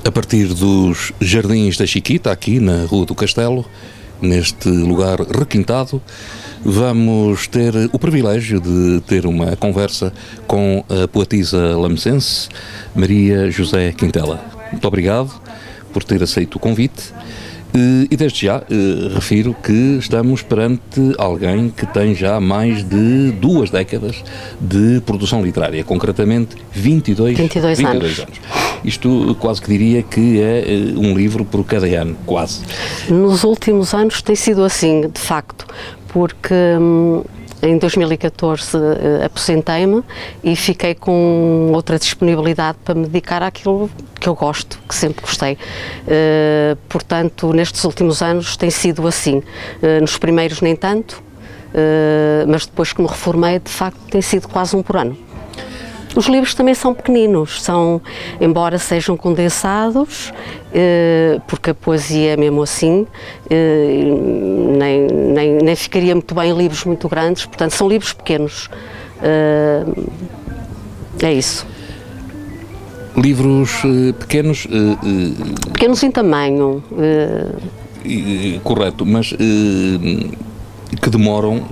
A partir dos Jardins da Chiquita, aqui na Rua do Castelo, neste lugar requintado, vamos ter o privilégio de ter uma conversa com a poetisa lamesense Maria José Quintela. Muito obrigado por ter aceito o convite. E desde já refiro que estamos perante alguém que tem já mais de 2 décadas de produção literária, concretamente 22 anos. Isto quase que diria que é um livro por cada ano, quase. Nos últimos anos tem sido assim, de facto, porque em 2014 aposentei-me e fiquei com outra disponibilidade para me dedicar àquilo que eu gosto, que sempre gostei. Portanto, nestes últimos anos tem sido assim. Nos primeiros nem tanto, mas depois que me reformei, de facto, tem sido quase um por ano. Os livros também são pequeninos, embora sejam condensados, porque a poesia é mesmo assim, nem ficaria muito bem em livros muito grandes, portanto são livros pequenos, é isso. Livros pequenos... pequenos em tamanho. Correto, mas... que demoram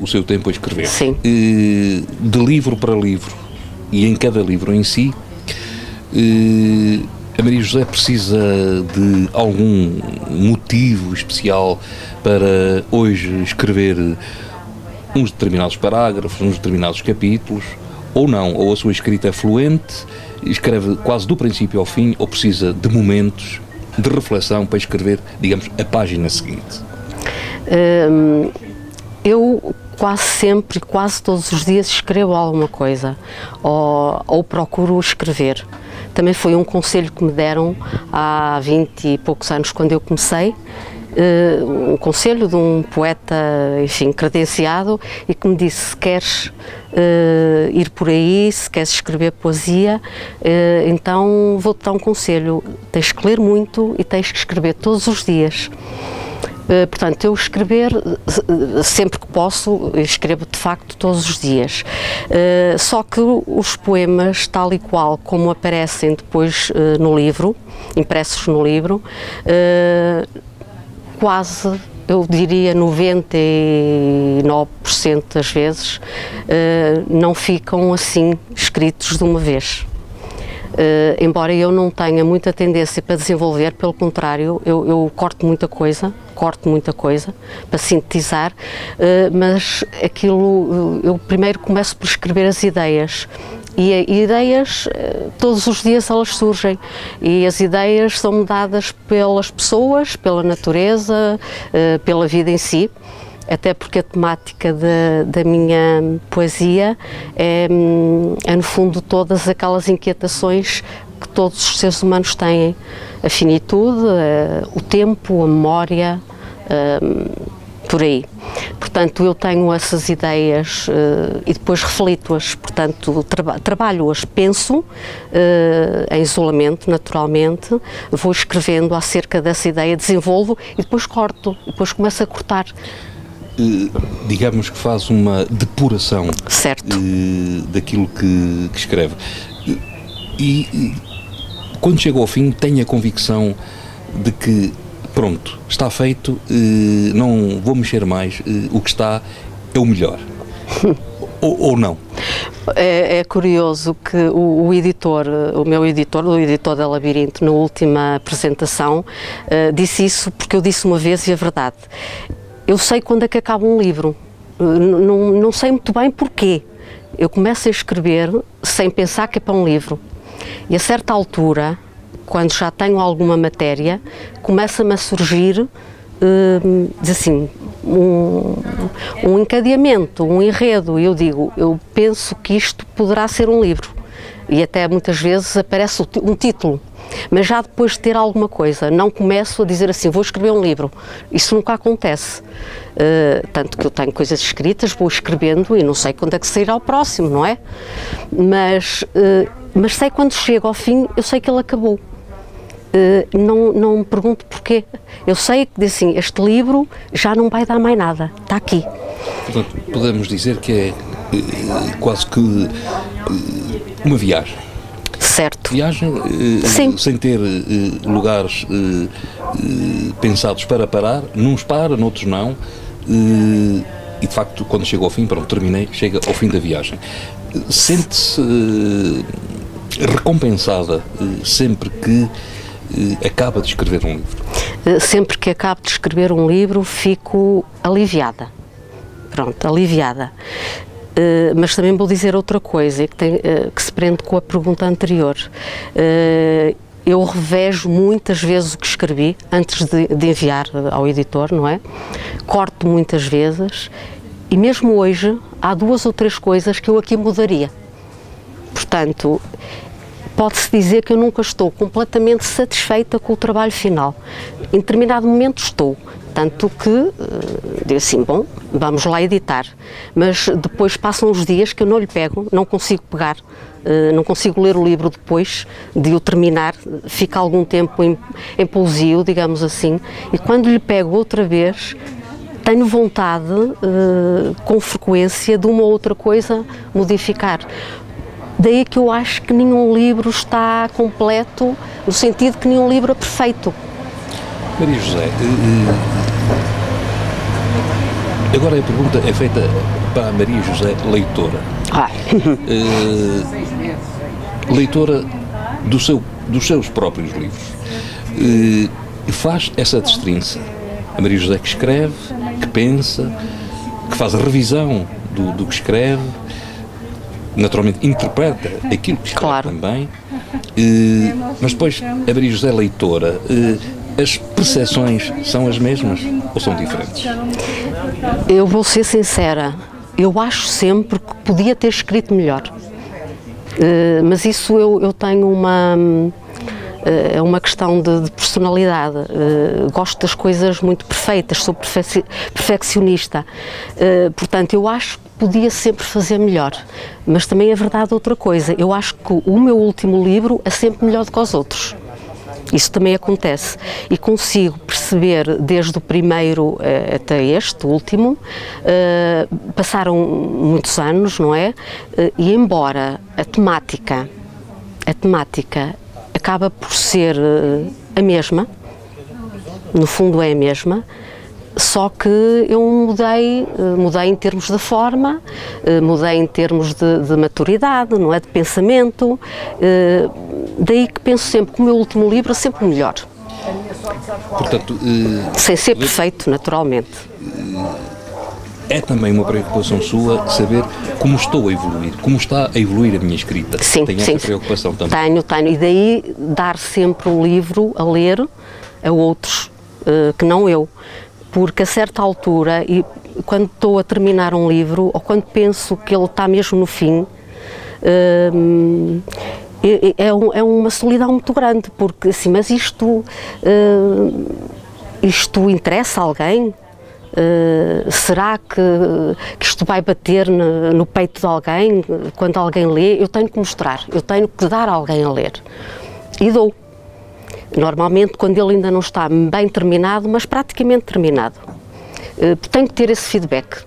o seu tempo a escrever. Sim. De livro para livro, e em cada livro em si, a Maria José precisa de algum motivo especial para hoje escrever uns determinados parágrafos, uns determinados capítulos, ou não, ou a sua escrita é fluente, escreve quase do princípio ao fim, ou precisa de momentos de reflexão para escrever, digamos, a página seguinte? Eu quase sempre, quase todos os dias escrevo alguma coisa, ou procuro escrever. Também foi um conselho que me deram há 20 e poucos anos, quando eu comecei, um conselho de um poeta, enfim, credenciado, e que me disse: se queres ir por aí, se queres escrever poesia, então vou-te dar um conselho: tens que ler muito e tens que escrever todos os dias. Portanto, eu escrever sempre que posso, escrevo de facto todos os dias. Só que os poemas, tal e qual como aparecem depois no livro, impressos no livro, quase, eu diria 99% das vezes, não ficam assim escritos de uma vez. Embora eu não tenha muita tendência para desenvolver, pelo contrário, eu corto muita coisa para sintetizar, mas aquilo, eu primeiro começo por escrever as ideias. E ideias, todos os dias elas surgem, e as ideias são-me dadas pelas pessoas, pela natureza, pela vida em si. Até porque a temática da minha poesia é, no fundo, todas aquelas inquietações que todos os seres humanos têm. A finitude, o tempo, a memória, por aí. Portanto, eu tenho essas ideias e depois reflito-as, portanto, trabalho-as, penso, em isolamento, naturalmente, vou escrevendo acerca dessa ideia, desenvolvo e depois corto, depois começo a cortar. Digamos que faz uma depuração, certo, daquilo que escreve, e quando chega ao fim tem a convicção de que pronto, está feito, não vou mexer mais, o que está é o melhor. ou não? É curioso que o meu editor, o editor da Labirinto, na última apresentação, disse isso porque eu disse uma vez, e a verdade: eu sei quando é que acaba um livro, não sei muito bem porquê. Eu começo a escrever sem pensar que é para um livro, e a certa altura, quando já tenho alguma matéria, começa-me a surgir, assim, um encadeamento, um enredo, e eu digo, eu penso que isto poderá ser um livro, e até muitas vezes aparece um título. Mas já depois de ter alguma coisa, não começo a dizer assim, vou escrever um livro. Isso nunca acontece. Tanto que eu tenho coisas escritas, vou escrevendo e não sei quando é que sairá o próximo, não é? Mas sei quando chego ao fim, eu sei que ele acabou. Não me pergunto porquê. Eu sei que assim, este livro já não vai dar mais nada, está aqui. Portanto, podemos dizer que é quase que uma viagem. Certo. Viagem sem ter lugares pensados para parar, nos para, noutros não, e de facto quando chega ao fim, pronto, terminei, chega ao fim da viagem. Sente-se recompensada sempre que acaba de escrever um livro? Sempre que acabo de escrever um livro fico aliviada, pronto, aliviada. Mas também vou dizer outra coisa que se prende com a pergunta anterior. Eu revejo muitas vezes o que escrevi antes de enviar ao editor, não é? Corto muitas vezes e mesmo hoje há 2 ou 3 coisas que eu aqui mudaria. Portanto, pode-se dizer que eu nunca estou completamente satisfeita com o trabalho final. Em determinado momento estou. Tanto que digo assim, bom, vamos lá editar, mas depois passam os dias que eu não lhe pego, não consigo pegar, não consigo ler o livro depois de o terminar, fica algum tempo em pousio, digamos assim, e quando lhe pego outra vez, tenho vontade, com frequência, de uma ou outra coisa modificar. Daí que eu acho que nenhum livro está completo, no sentido que nenhum livro é perfeito. Maria José, agora a pergunta é feita para a Maria José leitora. Leitora dos seus próprios livros. Faz essa distinção. A Maria José que escreve, que pensa, que faz a revisão do que escreve, naturalmente interpreta aquilo que escreve, claro, também, mas depois a Maria José leitora. As percepções são as mesmas ou são diferentes? Eu vou ser sincera, eu acho sempre que podia ter escrito melhor, mas isso eu tenho é uma questão de personalidade, gosto das coisas muito perfeitas, sou perfeccionista, portanto eu acho que podia sempre fazer melhor, mas também é verdade outra coisa, eu acho que o meu último livro é sempre melhor do que os outros. Isso também acontece e consigo perceber desde o primeiro até este, último, passaram muitos anos, não é? E embora a temática acaba por ser a mesma, no fundo é a mesma, só que eu mudei em termos de forma, mudei em termos de maturidade, não é? De pensamento, daí que penso sempre que o meu último livro é sempre o melhor. Portanto, sem ser perfeito, naturalmente. É também uma preocupação sua saber como estou a evoluir, como está a evoluir a minha escrita. Sim, tem essa preocupação também? Tenho, e daí dar sempre o livro a ler a outros que não eu. Porque a certa altura, e quando estou a terminar um livro, ou quando penso que ele está mesmo no fim, é uma solidão muito grande, porque assim, mas isto interessa a alguém? Será que isto vai bater no peito de alguém quando alguém lê? Eu tenho que mostrar, eu tenho que dar a alguém a ler. E dou. Normalmente quando ele ainda não está bem terminado, mas praticamente terminado. Tenho que ter esse feedback.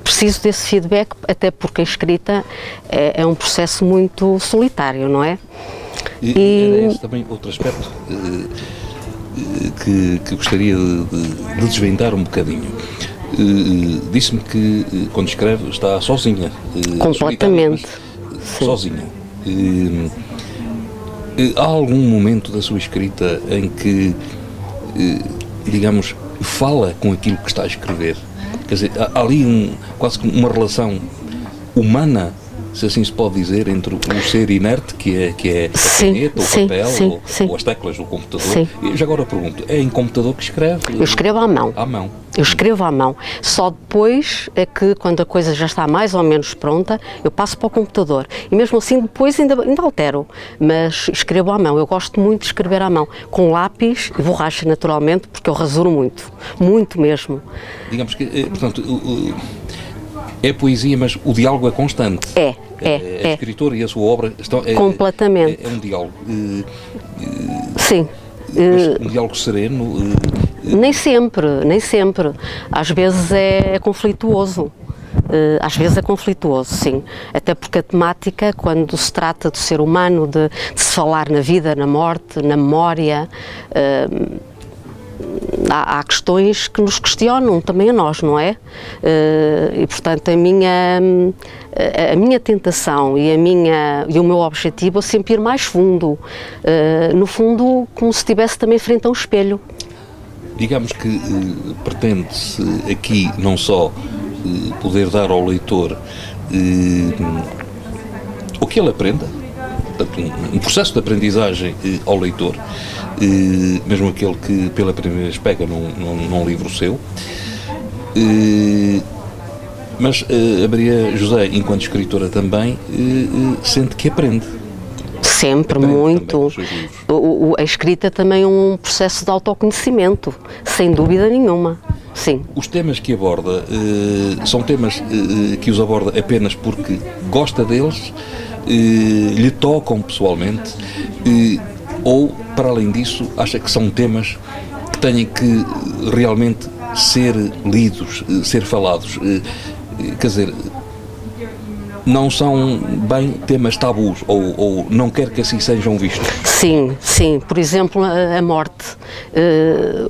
Preciso desse feedback, até porque a escrita é um processo muito solitário, não é? E era esse também outro aspecto que gostaria de desvendar um bocadinho. Disse-me que quando escreve está sozinha. Completamente. Sozinha. Há algum momento da sua escrita em que, digamos, fala com aquilo que está a escrever? Quer dizer, há ali quase que uma relação humana, se assim se pode dizer, entre o ser inerte, que é a caneta, o papel, ou as teclas do computador. Sim. E já agora pergunto, é em computador que escreve? Eu escrevo à mão. À mão. Eu escrevo à mão. Só depois é que, quando a coisa já está mais ou menos pronta, eu passo para o computador. E mesmo assim, depois ainda altero. Mas escrevo à mão. Eu gosto muito de escrever à mão. Com lápis e borracha, naturalmente, porque eu rasuro muito. Muito mesmo. Digamos que, portanto, é poesia, mas o diálogo é constante. A escritora e a sua obra estão... Completamente. É um diálogo. Sim. Mas um diálogo sereno? Nem sempre. Às vezes é conflituoso. Às vezes é conflituoso, sim. Até porque a temática, quando se trata do ser humano, de se falar na vida, na morte, na memória, há questões que nos questionam também a nós, não é? E portanto a minha tentação e o meu objetivo é sempre ir mais fundo, no fundo como se estivesse também frente a um espelho. Digamos que pretende-se aqui não só poder dar ao leitor o que ele aprenda, portanto, um processo de aprendizagem ao leitor, mesmo aquele que pela primeira vez pega num livro seu, mas a Maria José, enquanto escritora também, sente que aprende. Sempre, muito. A escrita também é um processo de autoconhecimento, sem dúvida nenhuma. Sim. Os temas que aborda são temas que os aborda apenas porque gosta deles, lhe tocam pessoalmente, ou, para além disso, acha que são temas que têm que realmente ser lidos, ser falados? Quer dizer, não são bem temas tabus, ou não quer que assim sejam vistos? Sim, sim. Por exemplo, a morte.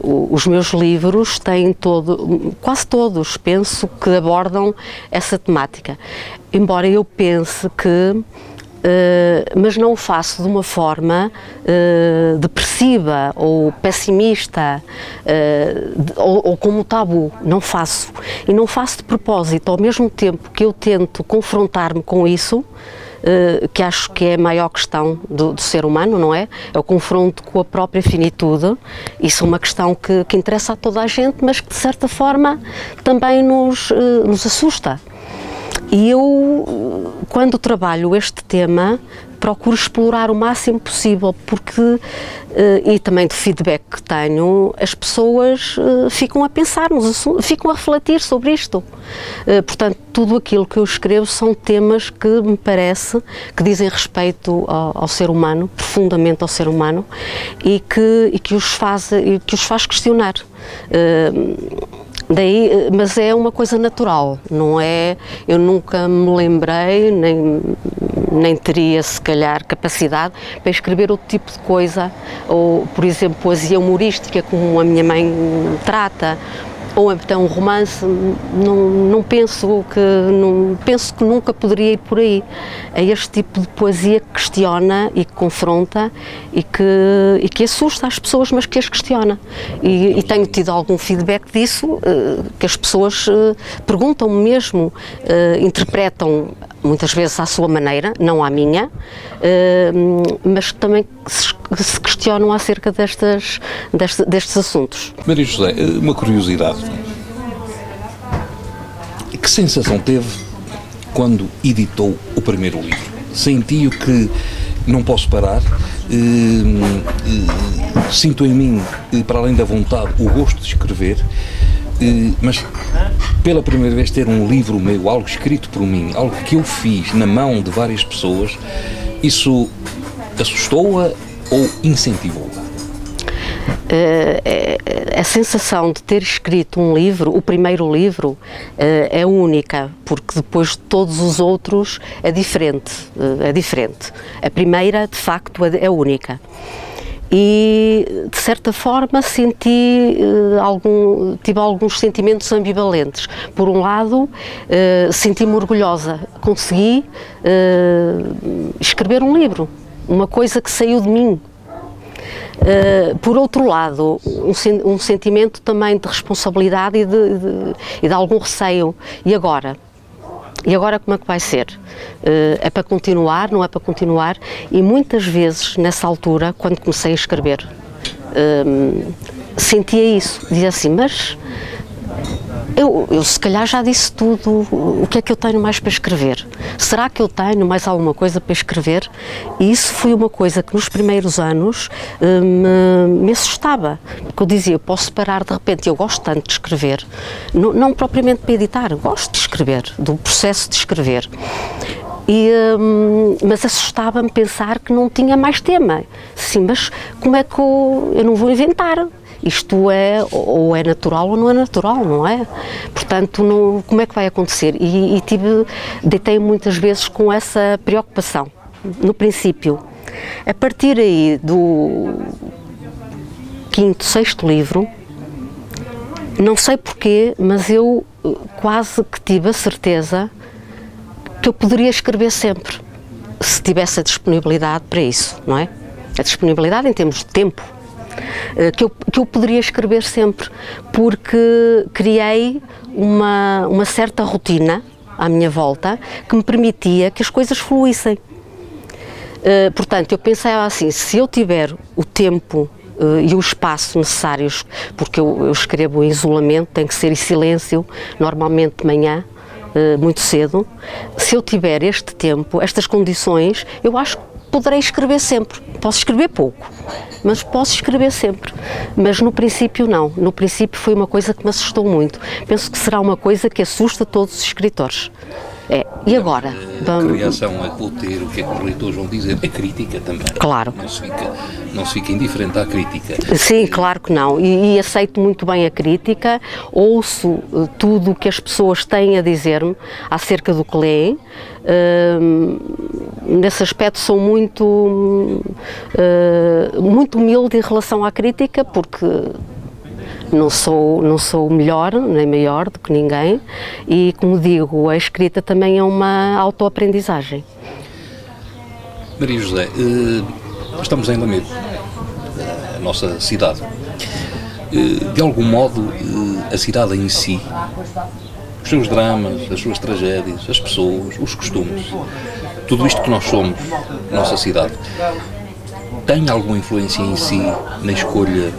Os meus livros têm quase todos, penso, que abordam essa temática. Embora eu pense que, mas não o faço de uma forma depressiva ou pessimista ou como tabu, não faço. E não faço de propósito, ao mesmo tempo que eu tento confrontar-me com isso, que acho que é a maior questão do ser humano, não é? É o confronto com a própria finitude. Isso é uma questão que interessa a toda a gente, mas que de certa forma também nos assusta. E eu, quando trabalho este tema, procuro explorar o máximo possível, porque, e também do feedback que tenho, as pessoas ficam a pensar, ficam a refletir sobre isto. Portanto, tudo aquilo que eu escrevo são temas que me parece que dizem respeito ao ser humano, profundamente ao ser humano, e que os faz questionar. Mas é uma coisa natural, não é? Eu nunca me lembrei, nem teria se calhar capacidade para escrever outro tipo de coisa, ou por exemplo poesia humorística como a minha mãe trata, ou então um romance. Não penso que nunca poderia ir por aí. É este tipo de poesia que questiona e que confronta e que assusta as pessoas, mas que as questiona. E tenho tido algum feedback disso, que as pessoas perguntam-me mesmo, interpretam muitas vezes à sua maneira, não à minha, mas também se questionam acerca destes assuntos. Maria José, uma curiosidade. Que sensação teve quando editou o primeiro livro? Sentiu que não posso parar, sinto em mim, para além da vontade, o gosto de escrever, mas pela primeira vez ter um livro meu, algo escrito por mim, algo que eu fiz na mão de várias pessoas, isso assustou-a ou incentivou-a? A sensação de ter escrito um livro, o primeiro livro, é única, porque depois de todos os outros é diferente. A primeira, de facto, é única. E, de certa forma, tive alguns sentimentos ambivalentes. Por um lado, senti-me orgulhosa. Consegui escrever um livro, uma coisa que saiu de mim. Por outro lado, um sentimento também de responsabilidade e de algum receio. E agora? E agora como é que vai ser? É para continuar, não é para continuar? E muitas vezes, nessa altura, quando comecei a escrever, sentia isso. Dizia assim, mas eu se calhar já disse tudo, o que é que eu tenho mais para escrever? Será que eu tenho mais alguma coisa para escrever? E isso foi uma coisa que nos primeiros anos me assustava, porque eu dizia, eu posso parar de repente, eu gosto tanto de escrever, não propriamente para editar, gosto de escrever, do processo de escrever. Mas assustava-me pensar que não tinha mais tema. Sim, mas como é que eu não vou inventar? Isto é, ou é natural ou não é natural, não é? Portanto, como é que vai acontecer? Deitei muitas vezes com essa preocupação, no princípio. A partir aí do 5º, 6º livro, não sei porquê, mas eu quase que tive a certeza que eu poderia escrever sempre, se tivesse a disponibilidade para isso, não é? A disponibilidade em termos de tempo, que eu poderia escrever sempre, porque criei uma certa rotina à minha volta que me permitia que as coisas fluíssem. Portanto, eu pensava assim, se eu tiver o tempo e o espaço necessários, porque eu escrevo em isolamento, tem que ser em silêncio, normalmente de manhã, muito cedo. Se eu tiver este tempo, estas condições, eu acho que poderei escrever sempre. Posso escrever pouco, mas posso escrever sempre. Mas no princípio não. No princípio foi uma coisa que me assustou muito. Penso que será uma coisa que assusta todos os escritores. E agora? A reação a que vou ter, o que é que os leitores vão dizer? A crítica também. Claro. Não se fica indiferente à crítica. Sim, claro que não. E aceito muito bem a crítica, ouço tudo o que as pessoas têm a dizer-me acerca do que leem. Nesse aspecto sou muito humilde em relação à crítica, porque não sou melhor nem maior do que ninguém e, como digo, a escrita também é uma autoaprendizagem. Maria José, estamos em Lamego, a nossa cidade. De algum modo, a cidade em si, os seus dramas, as suas tragédias, as pessoas, os costumes, tudo isto que nós somos, nossa cidade, tem alguma influência em si na escolha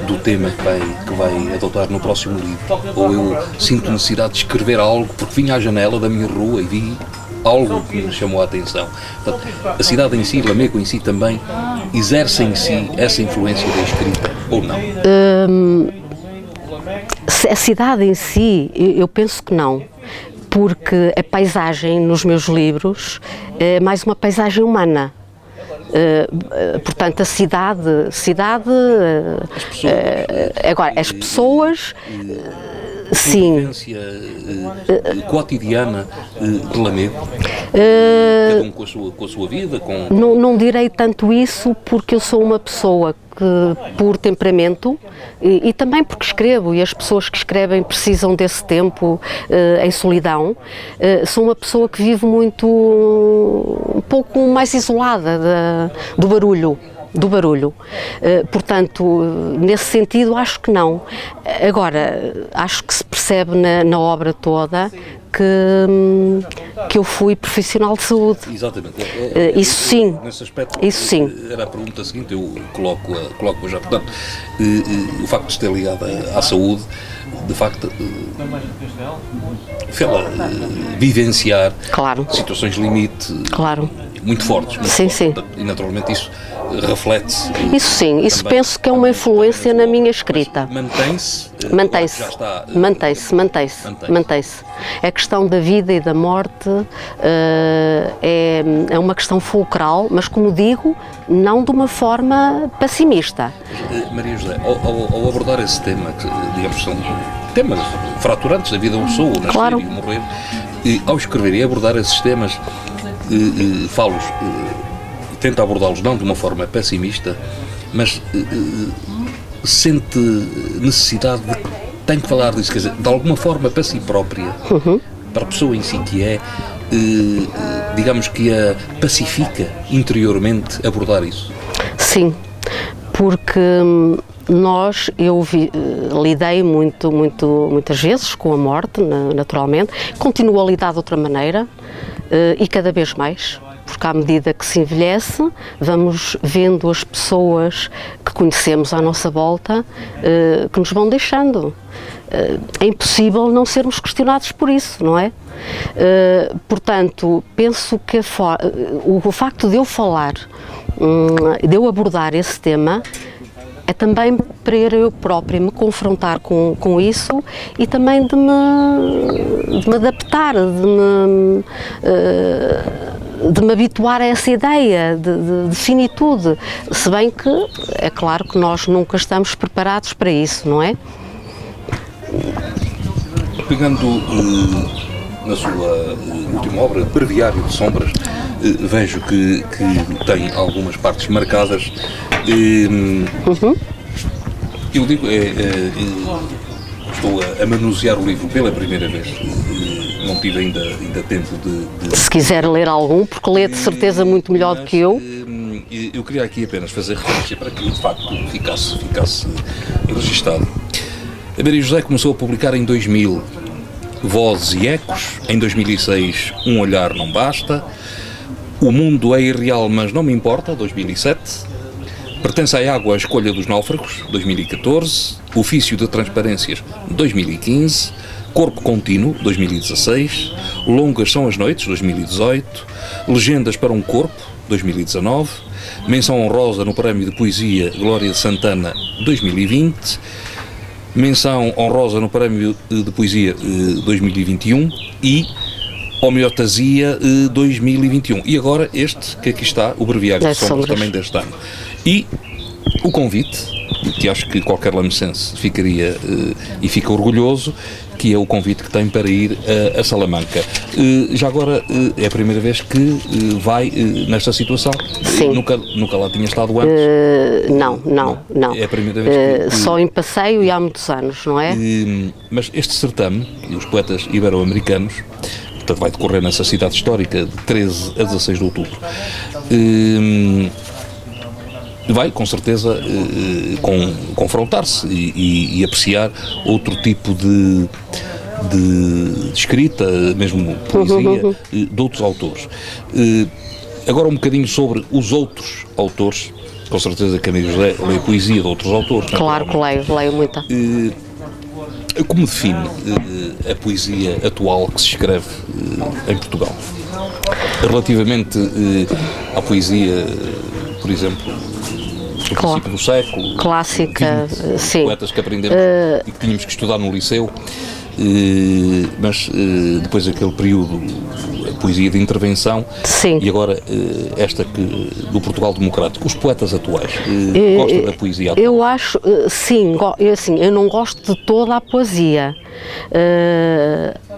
do tema que vai adotar no próximo livro? Ou eu sinto necessidade de escrever algo porque vim à janela da minha rua e vi algo que me chamou a atenção? Portanto, a cidade em si, Lamego em si também, exerce em si essa influência da escrita ou não? A cidade em si, eu penso que não, porque a paisagem nos meus livros é mais uma paisagem humana. Portanto, a cidade, agora, as pessoas, sim. A vivência cotidiana de Lamego, cada um com a sua vida, Não direi tanto isso, porque eu sou uma pessoa que, por temperamento, e também porque escrevo, e as pessoas que escrevem precisam desse tempo em solidão, sou uma pessoa que vive muito, um pouco mais isolada do barulho. Portanto, nesse sentido, acho que não. Agora, acho que se percebe na obra toda que eu fui profissional de saúde. Exatamente. Isso sim. Nesse aspecto, isso sim. Era a pergunta seguinte, eu coloco já. Portanto, o facto de estar ligado à saúde, de facto, fê-la vivenciar, claro, situações limite, claro, muito fortes. Sim, sim. E naturalmente isso reflete-se. Isso sim, isso penso que é uma influência na minha escrita. Mantém-se? Mantém-se. A questão da vida e da morte é uma questão fulcral, mas, como digo, não de uma forma pessimista. Maria José, ao abordar esse tema, que digamos são temas fraturantes da vida de uma pessoa, nascer, claro, e morrer, ao escrever e abordar esses temas, falo-os, tenta abordá-los não de uma forma pessimista, mas sente necessidade de tem que falar disso, quer dizer, de alguma forma para si própria, para a pessoa em si que é, digamos que a pacifica interiormente abordar isso. Sim, porque eu lidei muitas vezes com a morte, naturalmente, continuo a lidar de outra maneira e cada vez mais. Porque à medida que se envelhece, vamos vendo as pessoas que conhecemos à nossa volta que nos vão deixando. É impossível não sermos questionados por isso, não é? Portanto, penso que o facto de eu falar, de eu abordar esse tema, é também para eu própria me confrontar com isso e também de me adaptar, de me habituar a essa ideia de finitude, se bem que é claro que nós nunca estamos preparados para isso, não é? Pegando na sua última obra, Breviário de Sombras, vejo que tem algumas partes marcadas. Eu digo, estou a manusear o livro pela primeira vez, não tive ainda tempo de... Se quiser ler algum, porque lê de certeza muito melhor do que eu. Eu queria aqui apenas fazer referência para que de facto ficasse registado. A Maria José começou a publicar em 2000 Vozes e Ecos, em 2006 Um Olhar Não Basta, O Mundo é Irreal Mas Não Me Importa, 2007, Pertence à Água a Escolha dos Náufragos, 2014, Ofício de Transparências, 2015, Corpo Contínuo, 2016, Longas São as Noites, 2018, Legendas para um Corpo, 2019, Menção Honrosa no Prémio de Poesia Glória de Santana, 2020, Menção Honrosa no Prémio de Poesia 2021 e Homeostasia 2021. E agora este que aqui está, o Breviário de Sombras, também deste ano. E o convite, que acho que qualquer lamecense ficaria e fica orgulhoso, que é o convite que tem para ir a Salamanca. Já agora é a primeira vez que vai nesta situação? Sim. Nunca lá tinha estado antes? Não. É a primeira vez que... Só em passeio e há muitos anos, não é? Mas este certame, os poetas ibero-americanos, portanto vai decorrer nessa cidade histórica de 13 a 16 de outubro, vai, com certeza, confrontar-se e apreciar outro tipo de escrita, mesmo poesia, de outros autores. Agora um bocadinho sobre os outros autores, com certeza que a Maria José lê poesia de outros autores. Claro que leio muita. Como define a poesia atual que se escreve em Portugal? Relativamente à poesia, por exemplo, do princípio do século, clássica, sim. Poetas que aprendemos e que tínhamos que estudar no liceu, mas depois daquele período, a poesia de intervenção, sim. E agora esta do Portugal democrático, os poetas atuais, gosta da poesia atual? Eu acho, sim, eu não gosto de toda a poesia.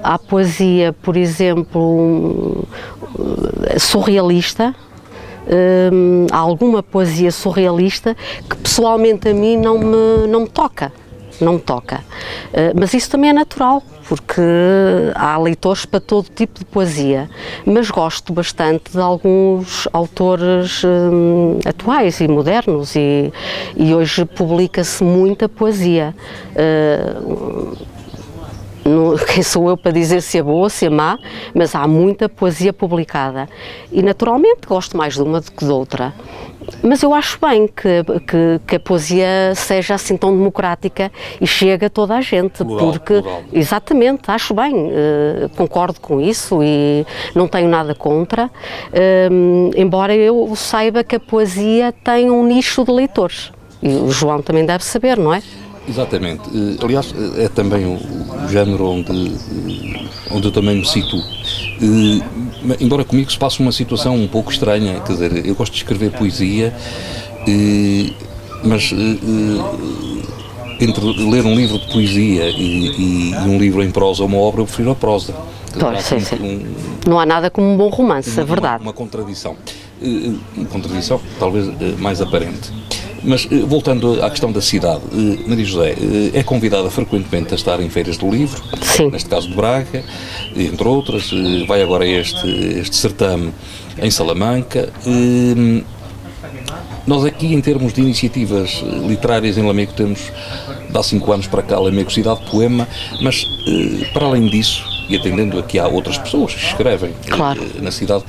Há poesia, por exemplo, surrealista. Há alguma poesia surrealista que pessoalmente a mim não me toca, mas isso também é natural, porque há leitores para todo tipo de poesia, mas gosto bastante de alguns autores atuais e modernos e hoje publica-se muita poesia. Quem sou eu para dizer se é boa, se é má, mas há muita poesia publicada e naturalmente gosto mais de uma do que de outra. Mas eu acho bem que a poesia seja assim tão democrática e chegue a toda a gente, plural. Exatamente, acho bem, concordo com isso e não tenho nada contra, embora eu saiba que a poesia tem um nicho de leitores, e o João também deve saber, não é? Exatamente. Aliás, é também o género onde eu também me situo. Embora comigo se passe uma situação um pouco estranha, quer dizer, eu gosto de escrever poesia, mas entre ler um livro de poesia e um livro em prosa ou uma obra, eu prefiro a prosa. Sim. Não há nada como um bom romance, é verdade. Uma contradição. Uma contradição talvez mais aparente. Mas, voltando à questão da cidade, Maria José é convidada frequentemente a estar em feiras do livro, sim. Neste caso de Braga, entre outras, vai agora este certame em Salamanca. Nós aqui, em termos de iniciativas literárias em Lamego, temos, de há 5 anos para cá, Lamego Cidade Poema, mas, para além disso, e atendendo aqui há outras pessoas que escrevem na cidade,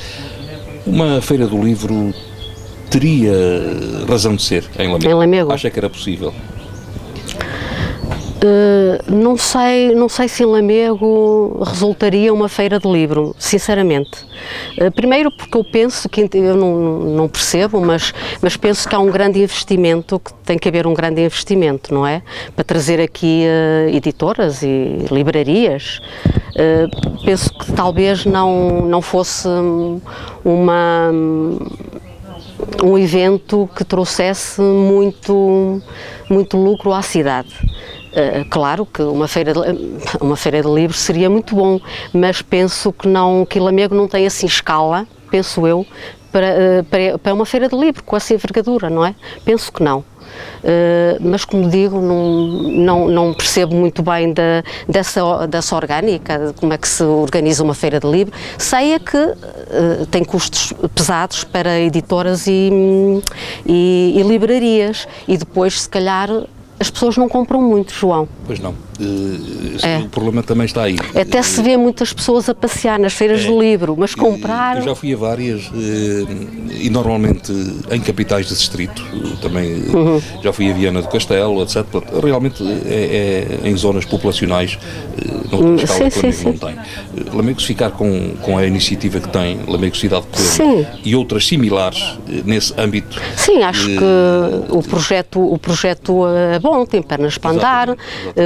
uma feira do livro teria razão de ser em Lamego? Em Lamego? Acha que era possível? Não sei se em Lamego resultaria uma feira de livro, sinceramente. Primeiro porque eu penso que, eu não percebo, mas penso que há um grande investimento, que tem que haver um grande investimento, não é? Para trazer aqui editoras e livrarias. Penso que talvez não fosse um evento que trouxesse muito lucro à cidade. Claro que uma feira de livros seria muito bom, mas penso que Lamego não tem assim escala, penso eu, para uma feira de livro com essa envergadura, não é? Penso que não. Mas, como digo, não percebo muito bem dessa orgânica, de como é que se organiza uma feira de livro. Sei é que tem custos pesados para editoras e livrarias, e depois, se calhar, as pessoas não compram muito, João. Pois não. O problema também está aí. Até se vê muitas pessoas a passear nas feiras de livro, mas comprar... Eu já fui a várias, e normalmente em capitais de distrito, também já fui a Viana do Castelo, etc. Realmente é em zonas populacionais, noutra escala que Lamego não tem. Lamego, se ficar com a iniciativa que tem, Lamego Cidade Plena e outras similares nesse âmbito... Sim, acho que o projeto é bom, tem pernas para andar,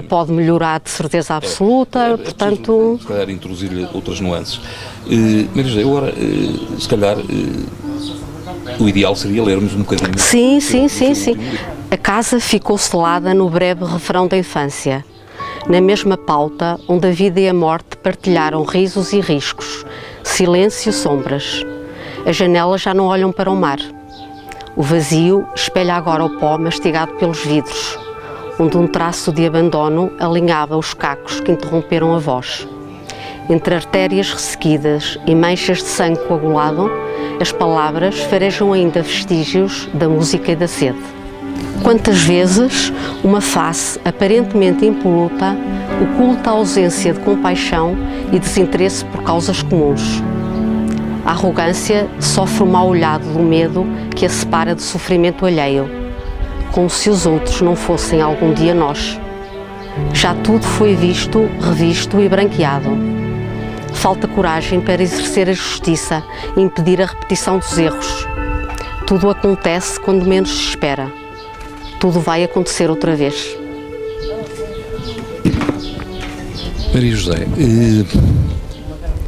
pode melhorar de certeza absoluta, portanto... Se calhar introduzir-lhe outras nuances. Maria José, agora, se calhar, o ideal seria lermos um bocadinho... Sim. A casa ficou selada no breve refrão da infância. Na mesma pauta, onde a vida e a morte partilharam risos e riscos, silêncio e sombras. As janelas já não olham para o mar. O vazio espelha agora o pó mastigado pelos vidros, onde um traço de abandono alinhava os cacos que interromperam a voz. Entre artérias ressequidas e manchas de sangue coagulado, as palavras farejam ainda vestígios da música e da sede. Quantas vezes uma face aparentemente impoluta oculta a ausência de compaixão e desinteresse por causas comuns. A arrogância sofre o mau olhado do medo que a separa do sofrimento alheio, como se os outros não fossem algum dia nós. Já tudo foi visto, revisto e branqueado. Falta coragem para exercer a justiça e impedir a repetição dos erros. Tudo acontece quando menos se espera. Tudo vai acontecer outra vez. Maria José,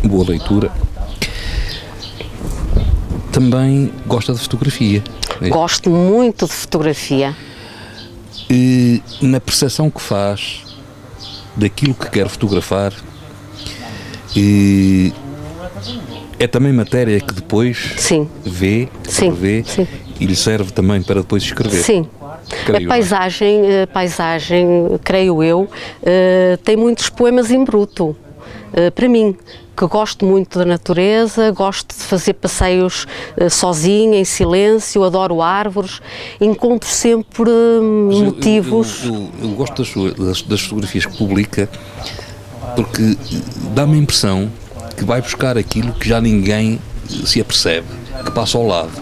boa leitura. Também gosta de fotografia. Gosto muito de fotografia. E na percepção que faz daquilo que quer fotografar, é também matéria que depois vê e lhe serve também para depois escrever. Sim. A paisagem, creio eu, tem muitos poemas em bruto. Para mim, que gosto muito da natureza, gosto de fazer passeios sozinha, em silêncio, adoro árvores, encontro sempre motivos... Eu gosto das fotografias que publica, porque dá-me a impressão que vai buscar aquilo que já ninguém se apercebe, que passa ao lado.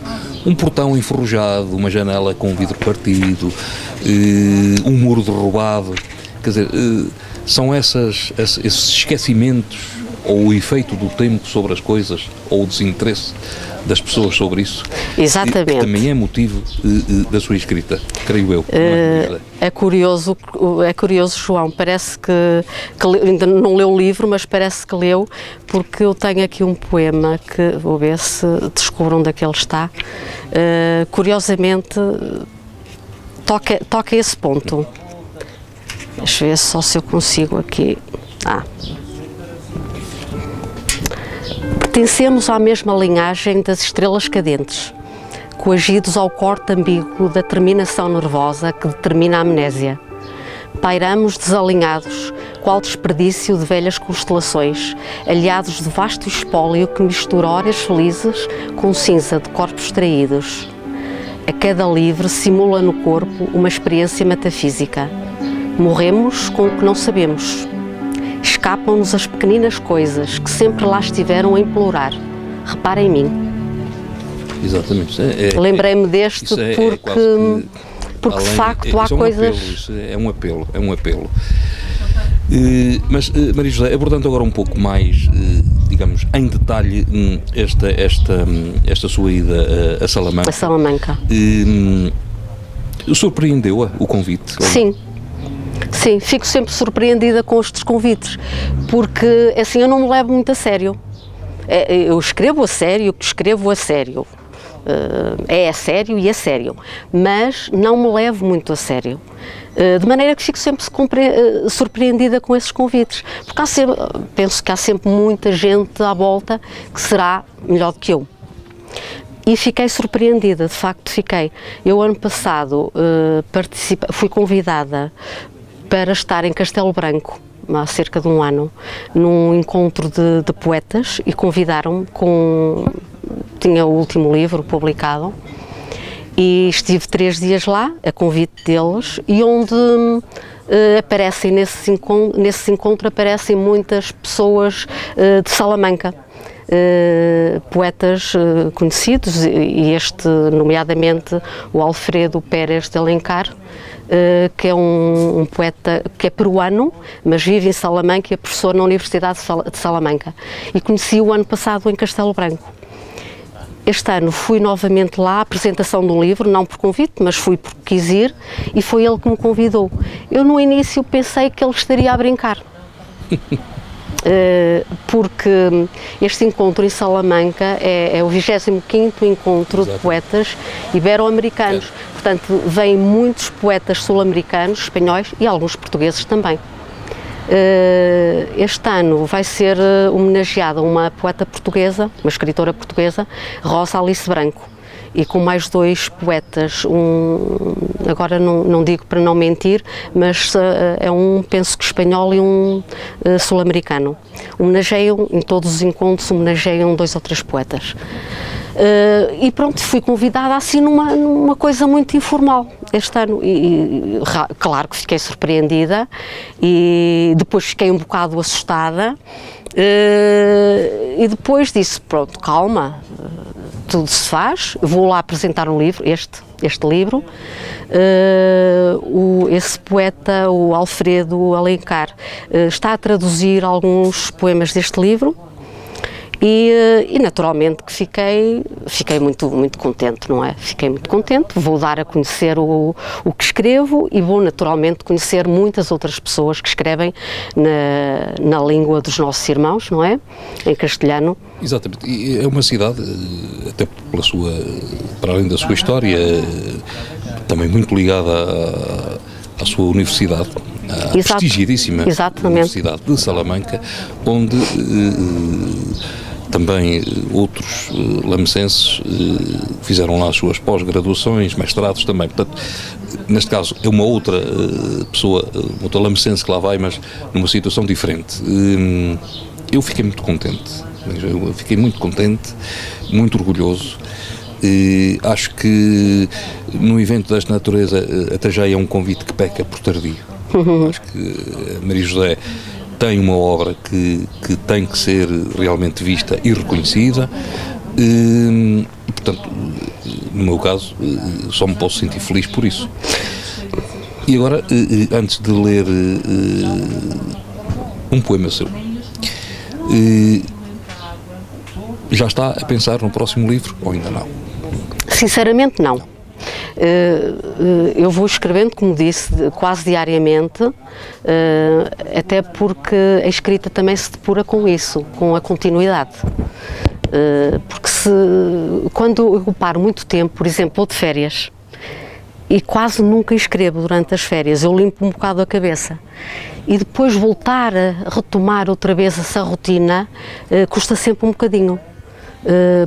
Um portão enferrujado, uma janela com vidro partido, um muro derrubado, quer dizer, são esses esquecimentos, ou o efeito do tempo sobre as coisas, ou o desinteresse das pessoas sobre isso. Exatamente. Que também é motivo da sua escrita, creio eu. É curioso, João, parece que ainda não leu o livro, mas parece que leu, porque eu tenho aqui um poema que vou ver se descubram onde é que ele está. Curiosamente, toca esse ponto. Deixa eu ver só se eu consigo aqui. Pertencemos à mesma linhagem das estrelas cadentes, coagidos ao corte ambíguo da terminação nervosa que determina a amnésia. Pairamos desalinhados, qual desperdício de velhas constelações, aliados de vasto espólio que mistura horas felizes com cinza de corpos traídos. A cada livre simula no corpo uma experiência metafísica. Morremos com o que não sabemos. Escapam-nos as pequeninas coisas que sempre lá estiveram a implorar. Repara em mim. Exatamente. Lembrei-me deste porque de facto há coisas... É um apelo. Mas, Maria José, abordando agora um pouco mais, digamos, em detalhe esta sua ida a Salamanca. A Salamanca. Surpreendeu-a o convite? Sim. Sim, fico sempre surpreendida com estes convites, porque assim eu não me levo muito a sério. Eu escrevo a sério, escrevo a sério. É a sério e é sério, mas não me levo muito a sério. De maneira que fico sempre surpreendida com esses convites, porque penso que há sempre muita gente à volta que será melhor do que eu. E fiquei surpreendida, de facto fiquei. Eu ano passado fui convidada para estar em Castelo Branco, há cerca de um ano, num encontro de poetas, e convidaram-me tinha o último livro publicado, e estive 3 dias lá, a convite deles, e onde aparecem nesse encontro aparecem muitas pessoas de Salamanca, poetas conhecidos, e nomeadamente o Alfredo Pérez de Alencar, que é um poeta que é peruano, mas vive em Salamanca e é professor na Universidade de Salamanca, e conheci-o ano passado em Castelo Branco. Este ano fui novamente lá à apresentação de um livro, não por convite, mas fui porque quis ir, e foi ele que me convidou. Eu no início pensei que ele estaria a brincar, porque este encontro em Salamanca é o 25º encontro de poetas ibero-americanos. Portanto, vêm muitos poetas sul-americanos, espanhóis e alguns portugueses também. Este ano vai ser homenageada uma poeta portuguesa, uma escritora portuguesa, Rosa Alice Branco, e com mais 2 poetas, agora não digo para não mentir, mas penso que espanhol e um sul-americano. Em todos os encontros, homenageiam 2 ou 3 poetas. E pronto, fui convidada assim numa coisa muito informal este ano, e claro que fiquei surpreendida, e depois fiquei um bocado assustada, e depois disse, pronto, calma, tudo se faz, vou lá apresentar o livro, este livro. Esse poeta, o Alfredo Alencar, está a traduzir alguns poemas deste livro, e naturalmente que fiquei muito, muito contente, não é? Fiquei muito contente, vou dar a conhecer o que escrevo, e vou naturalmente conhecer muitas outras pessoas que escrevem na língua dos nossos irmãos, não é? Em castelhano. Exatamente, e é uma cidade, até para além da sua história, também muito ligada à sua universidade, à prestigiadíssima Universidade de Salamanca, onde também outros lamecenses fizeram lá as suas pós-graduações, mestrados também. Portanto, neste caso é uma outra pessoa, uma outra lamecense que lá vai, mas numa situação diferente. Eu fiquei muito contente, muito orgulhoso. Acho que num evento desta natureza até já é um convite que peca por tardio. Acho que a Maria José tem uma obra que tem que ser realmente vista e reconhecida, e portanto, no meu caso, só me posso sentir feliz por isso. E agora, antes de ler um poema seu, já está a pensar no próximo livro ou ainda não? Sinceramente não. Eu vou escrevendo, como disse, quase diariamente, até porque a escrita também se depura com isso, com a continuidade. Porque quando eu paro muito tempo, por exemplo, vou de férias, e quase nunca escrevo durante as férias, eu limpo um bocado a cabeça. E depois voltar a retomar outra vez essa rotina custa sempre um bocadinho,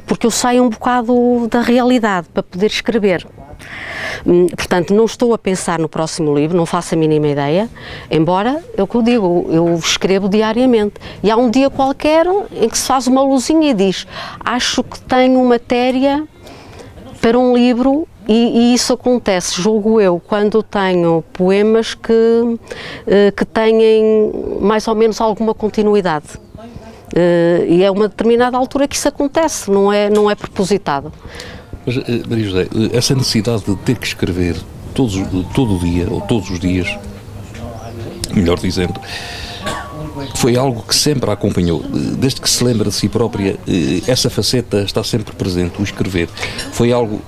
porque eu saio um bocado da realidade para poder escrever. Portanto, não estou a pensar no próximo livro, não faço a mínima ideia, embora, é o que eu digo, eu escrevo diariamente. E há um dia qualquer em que se faz uma luzinha e diz, acho que tenho matéria para um livro, e isso acontece, julgo eu, quando tenho poemas que têm mais ou menos alguma continuidade. E é uma determinada altura que isso acontece, não é propositado. Mas, Maria José, essa necessidade de ter que escrever todo o dia, ou todos os dias, melhor dizendo, foi algo que sempre a acompanhou, desde que se lembra de si própria, essa faceta está sempre presente, o escrever. Foi algo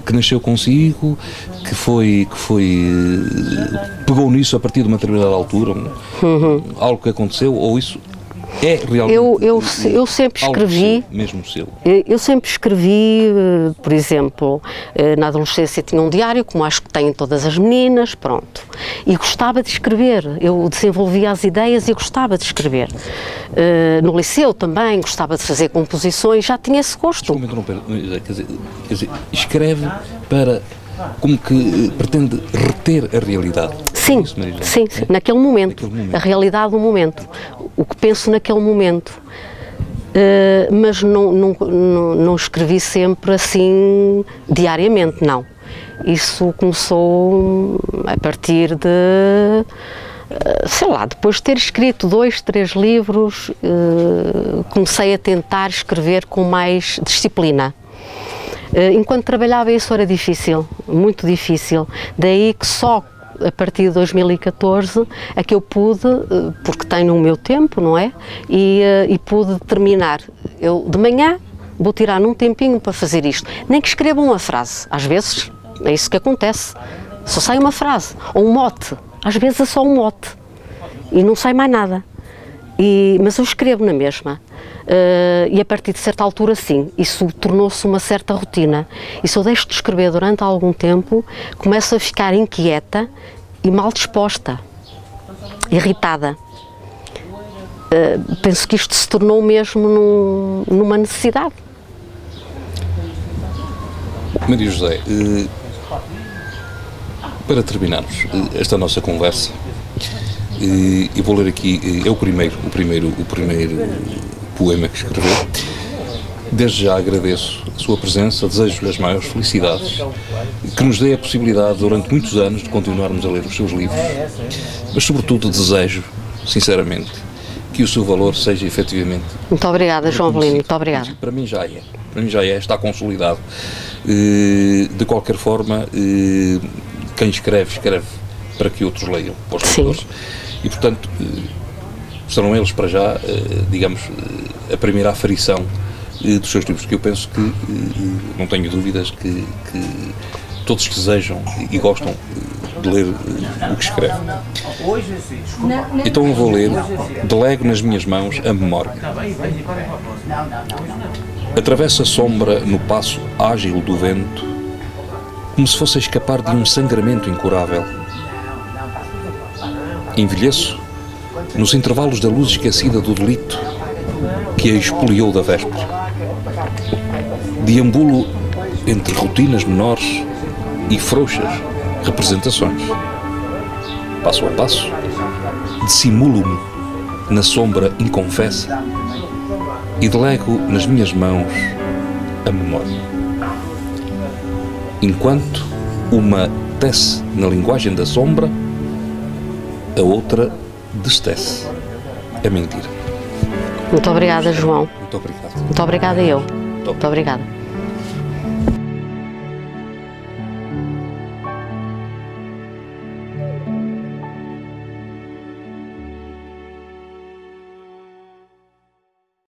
que nasceu consigo, pegou nisso a partir de uma determinada altura, algo que aconteceu, ou isso é realmente eu sempre escrevi, mesmo seu? Eu sempre escrevi, por exemplo, na adolescência tinha um diário, como acho que têm todas as meninas, pronto, e gostava de escrever, eu desenvolvia as ideias e gostava de escrever. No liceu também gostava de fazer composições, já tinha esse gosto. Quer dizer, escreve para, como que pretende reter a realidade. Sim, sim, naquele momento, a realidade do momento, o que penso naquele momento, mas não escrevi sempre assim diariamente, não. Isso começou a partir de, sei lá, depois de ter escrito 2, 3 livros, comecei a tentar escrever com mais disciplina. Enquanto trabalhava isso era difícil, muito difícil, daí que só a partir de 2014 é que eu pude, porque tenho o meu tempo, não é? E pude terminar. Eu de manhã vou tirar um tempinho para fazer isto, nem que escreva uma frase, às vezes é isso que acontece, só sai uma frase, ou um mote, às vezes é só um mote e não sai mais nada, mas eu escrevo na mesma. E a partir de certa altura, sim, isso tornou-se uma certa rotina. E se eu deixo de escrever durante algum tempo, começo a ficar inquieta e mal disposta, irritada. Penso que isto se tornou mesmo numa necessidade. Maria José, para terminarmos esta nossa conversa, eu vou ler aqui, é o primeiro poema que escreveu. Desde já agradeço a sua presença, desejo-lhe as maiores felicidades, que nos dê a possibilidade durante muitos anos de continuarmos a ler os seus livros, mas sobretudo desejo, sinceramente, que o seu valor seja efetivamente... Muito obrigada, João Avelino, muito obrigada. Para mim já é, está consolidado. De qualquer forma, quem escreve para que outros leiam, para os leitores. E portanto, serão eles para já, digamos, a primeira aferição dos seus livros, que eu penso que, não tenho dúvidas, que todos desejam e gostam de ler o que escreve. Então eu vou ler, delego nas minhas mãos a memória. Atravesso a sombra no passo ágil do vento, como se fosse a escapar de um sangramento incurável. Envelheço nos intervalos da luz esquecida do delito que a expoliou da véspera. Deambulo entre rotinas menores e frouxas representações. Passo a passo, dissimulo-me na sombra inconfessa e delego nas minhas mãos a memória. Enquanto uma tece na linguagem da sombra, a outra destece a mentira. Muito obrigada, João. Muito obrigado. Muito obrigada eu. Muito obrigada.